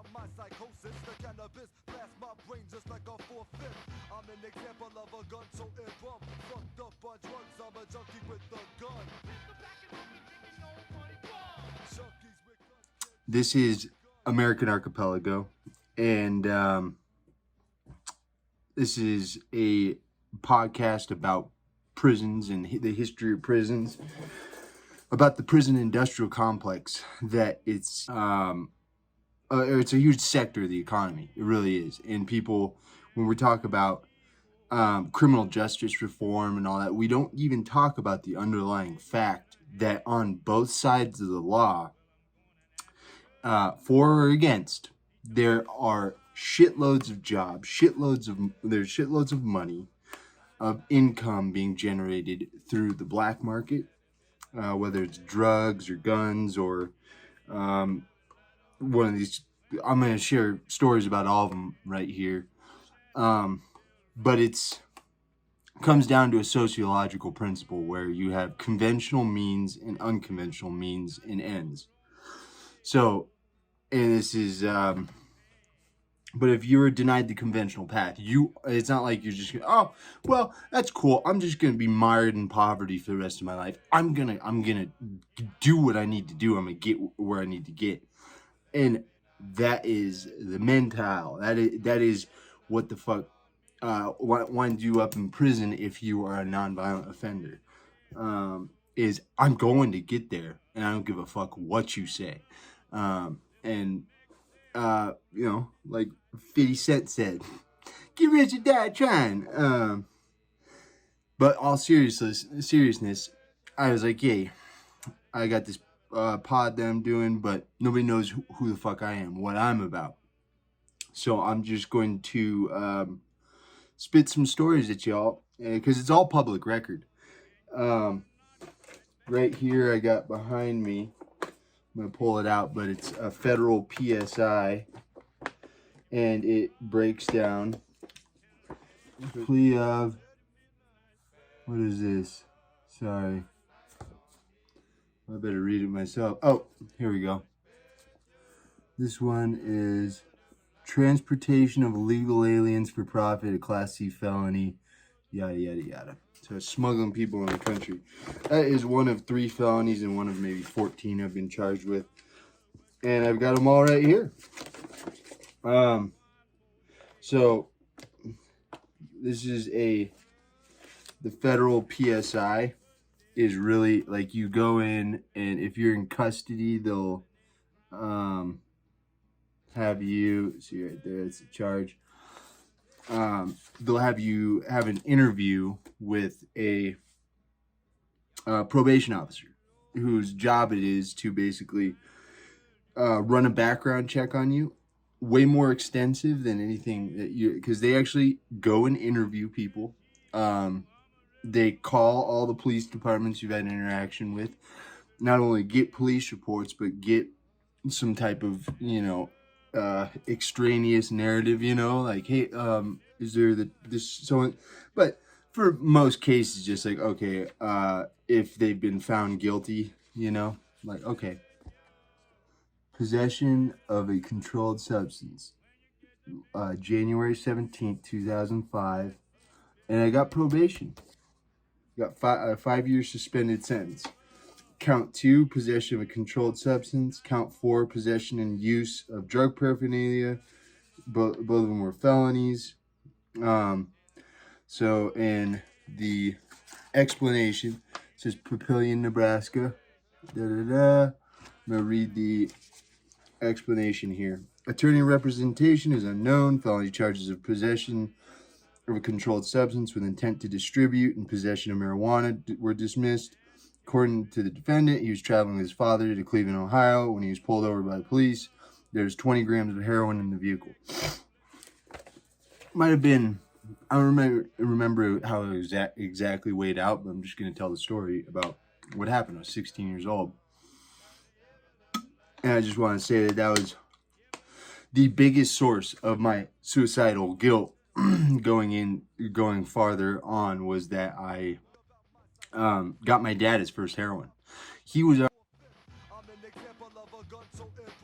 out my psychosis. The cannabis blast my brain just like a 4/5. I'm an example of a gun, so if I'm fucked up on drugs, I'm a junkie with the gun. This is American Archipelago, and this is a podcast about prisons and the history of prisons, about the prison industrial complex. That it's a huge sector of the economy. It really is. And people, when we talk about criminal justice reform and all that, we don't even talk about the underlying fact that on both sides of the law, for or against, there are shitloads of jobs, there's shitloads of money, of income being generated through the black market, whether it's drugs or guns or one of these. I'm going to share stories about all of them right here. But comes down to a sociological principle where you have conventional means and unconventional means and ends. So, and this is, but if you were denied the conventional path, it's not like you're just, oh, well, that's cool. I'm just going to be mired in poverty for the rest of my life. I'm going to do what I need to do. I'm going to get where I need to get. And that is the mentale. That is what the fuck winds you up in prison if you are a nonviolent offender. Is I'm going to get there, and I don't give a fuck what you say. Like 50 Cent said, get rich or die trying. But all seriousness, I was like, yay, I got this pod that I'm doing, but nobody knows who the fuck I am, what I'm about. So I'm just going to spit some stories at y'all, because it's all public record. Right here I got behind me, I'm going to pull it out, but it's a federal PSI, and it breaks down plea of, what is this? Sorry. I better read it myself. Oh, here we go. This one is transportation of illegal aliens for profit, a Class C felony, yada, yada, yada. So smuggling people in the country. That is one of 3 felonies and one of maybe 14 I've been charged with. And I've got them all right here. So this is the federal PSI is really like, you go in, and if you're in custody, they'll have you, see right there, it's a charge. They'll have you have an interview with a probation officer whose job it is to basically run a background check on you, way more extensive than anything that because they actually go and interview people. They call all the police departments you've had an interaction with, not only get police reports, but get some type of, extraneous narrative, like, hey, is there this so, but for most cases, just like, okay, if they've been found guilty, like, okay, possession of a controlled substance, January 17th, 2005, and I got probation. Got 5-year suspended sentence. Count 2, possession of a controlled substance. Count 4, possession and use of drug paraphernalia. Both of them were felonies. So in the explanation, it says Papillion, Nebraska. I'm going to read the explanation here. Attorney representation is unknown. Felony charges of possession of a controlled substance with intent to distribute and possession of marijuana were dismissed. According to the defendant, he was traveling with his father to Cleveland, Ohio. When he was pulled over by the police, there's 20 grams of heroin in the vehicle. Might have been, I don't remember how it was exactly weighed out, but I'm just going to tell the story about what happened. I was 16 years old. And I just want to say that was the biggest source of my suicidal guilt going farther on, was that I got my dad his first heroin. He was